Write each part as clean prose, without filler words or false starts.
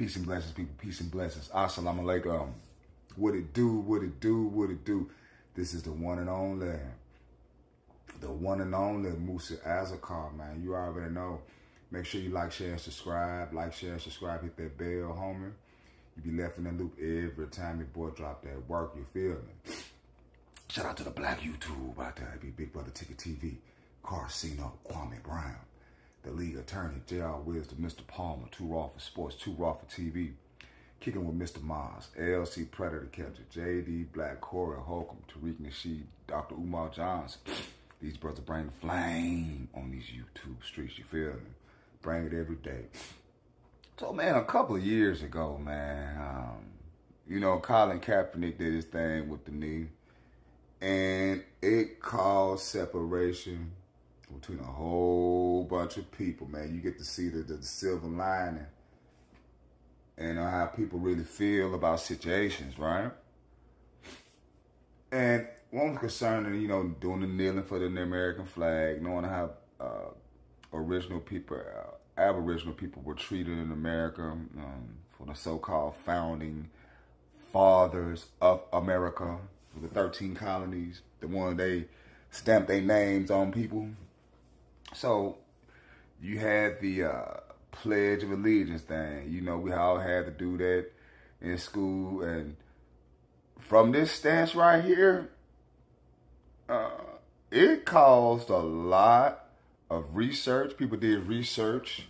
Peace and blessings, people. Peace and blessings. Assalamu alaikum. What it do, what it do, what it do. This is the one and only Musa Azakar, man. You already know. Make sure you like, share, and subscribe. Like, share, and subscribe. Hit that bell, homie. You be left in the loop every time your boy drop that work. You feel me? Shout out to the black YouTube out there. Be Big Brother Ticket TV. Carcino, Kwame Brown. The league attorney, J.R. Wisdom, Mr. Palmer, Too Raw for Sports, Too Raw for TV. Kicking with Mr. Mars, LC Predator Catcher, J.D. Black, Corey Holcomb, Tariq Nasheed, Dr. Umar Johnson. These brothers bring the flame on these YouTube streets, you feel me? Bring it every day. So, man, a couple of years ago, man, Colin Kaepernick did his thing with the knee. And it caused separation between a whole bunch of people, man. You get to see the silver lining and how people really feel about situations, right? And one was concerning, doing the kneeling for the American flag, knowing how Aboriginal people were treated in America, for the so-called founding fathers of America, for the 13 colonies, the one they stamped their names on people. So you had the Pledge of Allegiance thing. We all had to do that in school. And from this stance right here, it caused a lot of research. People did research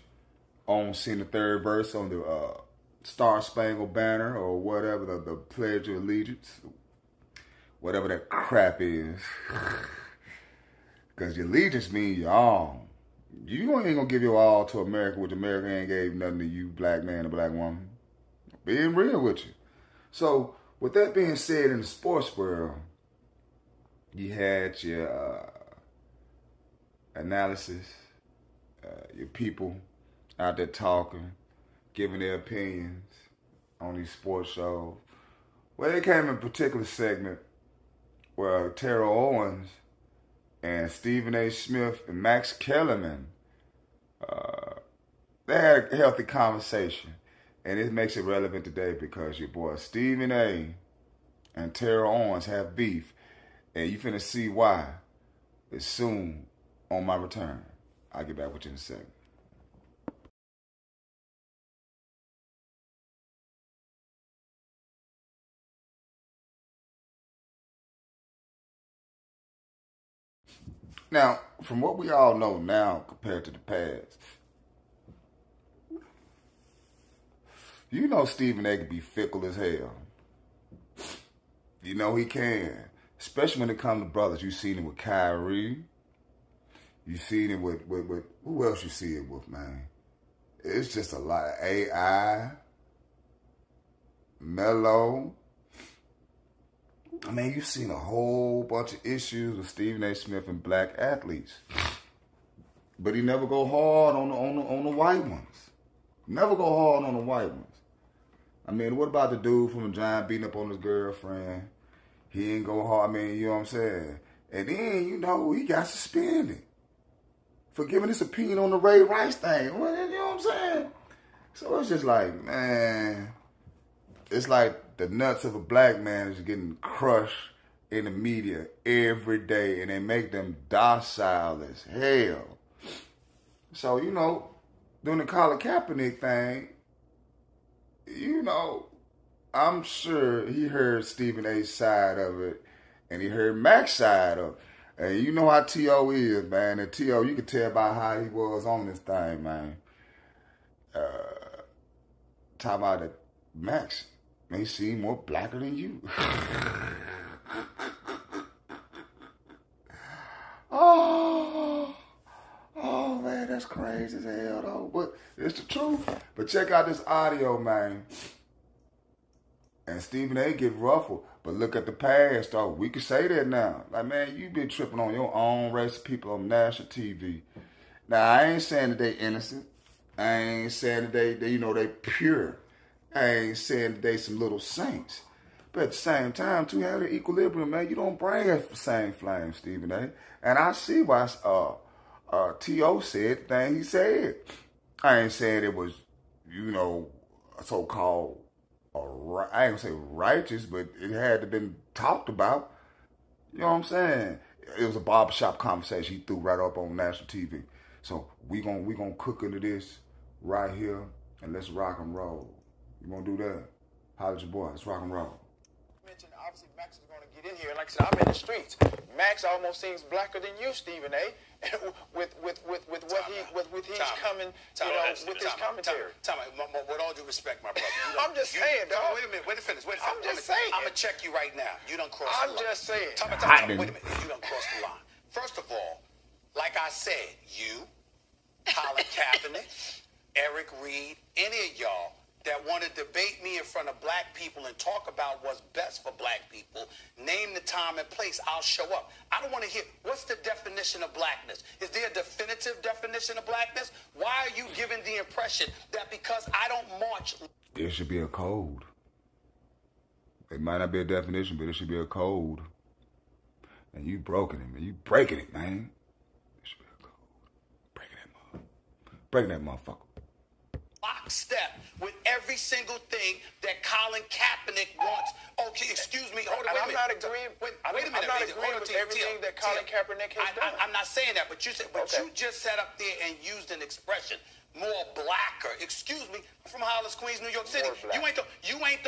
on seeing the third verse on the Star Spangled Banner or whatever, the Pledge of Allegiance, whatever that crap is. Because your allegiance means your all. You ain't gonna give your all to America, which America ain't gave nothing to you, black man or black woman. Being real with you. So, with that being said, in the sports world, you had your analysis, your people out there talking, giving their opinions on these sports shows. Well, they came in a particular segment where Terrell Owens and Stephen A. Smith and Max Kellerman, they had a healthy conversation. And it makes it relevant today because your boy Stephen A. and Terrell Owens have beef. And you finna see why it's soon on my return. I'll get back with you in a second. Now, from what we all know now compared to the past, Stephen A. can be fickle as hell. He can. Especially when it comes to brothers. You seen it with Kyrie. You seen it with who else you see it with, man? It's just a lot of AI, Melo. I mean, you've seen a whole bunch of issues with Stephen A. Smith and black athletes. But he never go hard on the white ones. Never go hard on the white ones. I mean, what about the dude from the Giant beating up on his girlfriend? He ain't go hard. I mean, you know what I'm saying? And then, he got suspended for giving his opinion on the Ray Rice thing. Well, you know what I'm saying? So it's just like, man, it's like the nuts of a black man is getting crushed in the media every day, and they make them docile as hell. So, doing the Colin Kaepernick thing, I'm sure he heard Stephen A.'s side of it, and he heard Mac's side of it. And you know how T.O. is, man. And T.O., you can tell by how he was on this thing, man. Talking about that Max may seem more blacker than you. Oh, man, that's crazy as hell, though. But it's the truth. But check out this audio, man. And Stephen A. get ruffled. But look at the past, though. We can say that now. Like, man, you been tripping on your own race of people on national TV. Now, I ain't saying that they innocent. I ain't saying that they pure. I ain't saying that they some little saints. But at the same time, to have the equilibrium, man, you don't bring that same flame, Stephen A. And I see why T.O. said the thing he said. I ain't saying it was, so-called, I ain't gonna say righteous, but it had to been talked about. You know what I'm saying? It was a barbershop conversation he threw right up on national TV. So we gonna cook into this right here, and let's rock and roll. You gonna do that? Holla at your boy. Let's rock and roll. Obviously, Max is going to get in here. And like I said, I'm in the streets. Max almost seems blacker than you, Stephen A. with his coming, with his commentary. With all due respect, my brother. I'm just saying, dog. Wait a minute. Wait a minute. I'm just saying. I'm going to check you right now. You done crossed the line. I'm just saying. Wait a minute. You done crossed the line. First of all, like I said, you, Colin Kaepernick, Eric Reed, any of y'all that want to debate me in front of black people and talk about what's best for black people, name the time and place, I'll show up. I don't want to hear, what's the definition of blackness? Is there a definitive definition of blackness? Why are you giving the impression that because I don't march... There should be a code. It might not be a definition, but it should be a code. And you broken it, man. You breaking it, man. There should be a code. Breaking that motherfucker. Lockstep with every single thing that Colin Kaepernick wants. Okay, excuse me. Hold on, I'm not agreeing. Wait a minute. I'm not agreeing with everything that Colin Kaepernick has done. I'm not saying that, but you said, you just sat up there and used an expression, more blacker. Excuse me, from Hollis, Queens, New York City. You ain't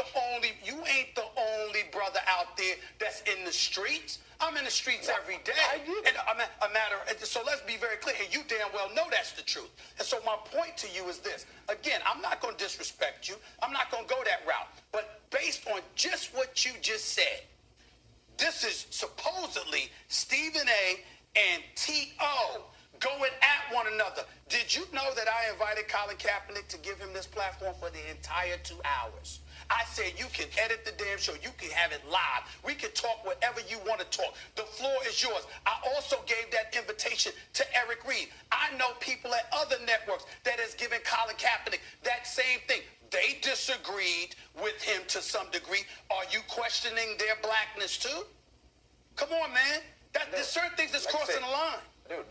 the only brother out there that's in the streets. I'm in the streets every day. And so let's be very clear, and you damn well know that's the truth. And so my point to you is this. Again, I'm not going to disrespect you. I'm not going to go that route. But based on just what you just said, this is supposedly Stephen A. and T.O. going at one another. Did you know that I invited Colin Kaepernick to give him this platform for the entire 2 hours? I said you can edit the damn show. You can have it live. We can talk whatever you want to talk. The floor is yours. I also gave that invitation to Eric Reed. I know people at other networks that has given Colin Kaepernick that same thing. They disagreed with him to some degree. Are you questioning their blackness too? Come on, man. There's certain things that's crossing the line. Dude,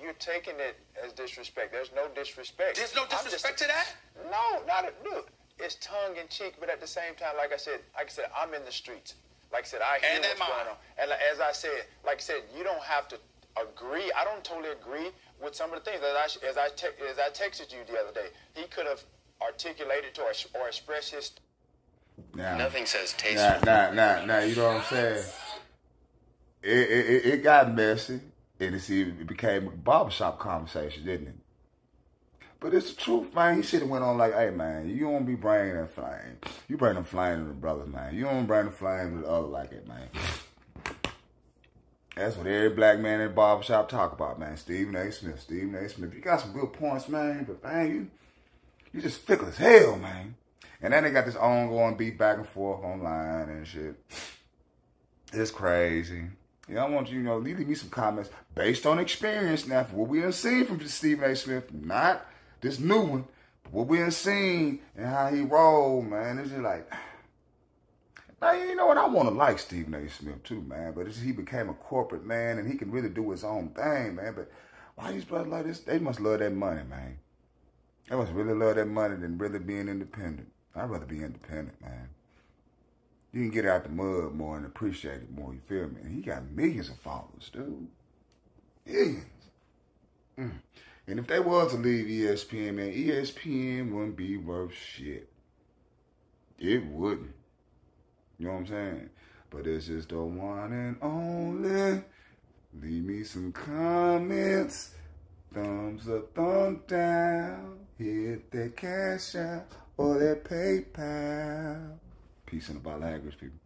you're taking it as disrespect. There's no disrespect. There's no disrespect to that? No, dude. It's tongue in cheek, but at the same time, like I said, I'm in the streets. Like I said, I hear what's going on. And as I said, you don't have to agree. I don't totally agree with some of the things as I texted you the other day. He could have articulated or expressed his. Nothing says taste. Now, you know what I'm saying? It got messy, and it became a barbershop conversation, didn't it? But it's the truth, man. He should have went on like, hey, man, you don't be bringing that flame. You bring them flame to the brothers, man. You don't bring the flame to the other like that, man. That's what every black man in the barbershop talk about, man. Stephen A. Smith. You got some good points, man, but, man, you just fickle as hell, man. And then they got this ongoing beat back and forth online and shit. It's crazy. I want you, leave me some comments based on experience now for what we done seen from Stephen A. Smith, not this new one, but what we done seen and how he rolled, man. It's just like, now, you know what? I want to like Stephen A. Smith too, man, but he became a corporate man and he can really do his own thing, man. But why these brothers like this? They must love that money, man. They must really love that money than really being independent. I'd rather be independent, man. You can get out the mud more and appreciate it more, you feel me? And he got millions of followers, dude. Millions. And if they was to leave ESPN, man, ESPN wouldn't be worth shit. It wouldn't. You know what I'm saying? But this is the one and only. Leave me some comments. Thumbs up, thumb down. Hit that Cash App or that PayPal. Peace and about language, people.